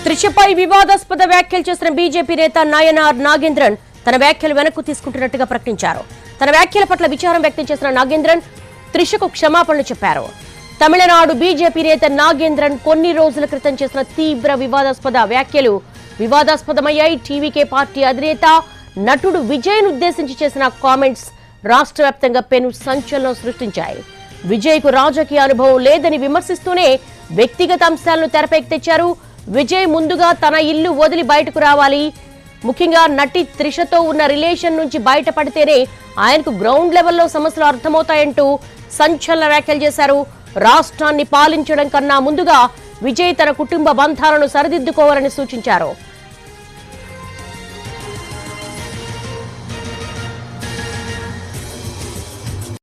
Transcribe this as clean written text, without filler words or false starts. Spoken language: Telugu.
త్రిషపై వివాదాస్పద వ్యాఖ్యలు చేసిన బీజేపీ నేత నాయనార్ నాగేంద్రన్ తన వ్యాఖ్యలు వెనక్కు తీసుకుంటున్నట్టుగా ప్రకటించారు. తన వ్యాఖ్యల పట్ల విచారం వ్యక్తం చేసిన నాగేంద్రన్ త్రిషకు క్షమాపణలు చెప్పారు. తమిళనాడు బీజేపీ నేత నాగేంద్రన్ కొన్ని రోజుల క్రితం చేసిన తీవ్ర వివాదాస్పద వ్యాఖ్యలు వివాదాస్పదమయ్యాయి. టీవీకే పార్టీ అధినేత నటుడు విజయ్ను ఉద్దేశించి చేసిన కామెంట్స్ రాష్ట్ర వ్యాప్తంగా పెను సంచలనం సృష్టించాయి. విజయ్కు రాజకీయ అనుభవం లేదని విమర్శిస్తూనే వ్యక్తిగత అంశాలను తెరపైకి తెచ్చారు. విజయ్ ముందుగా తన ఇల్లు వదిలి బయటకు రావాలి, ముఖ్యంగా నటి త్రిషతో ఉన్న రిలేషన్ నుంచి బయటపడితేనే ఆయనకు గ్రౌండ్ లెవెల్లో సమస్యలు అర్థమవుతాయంటూ సంచలన వ్యాఖ్యలు చేశారు. రాష్ట్రాన్ని పాలించడం కన్నా ముందుగా విజయ్ తన కుటుంబ బంధాలను సరిదిద్దుకోవాలని సూచించారు.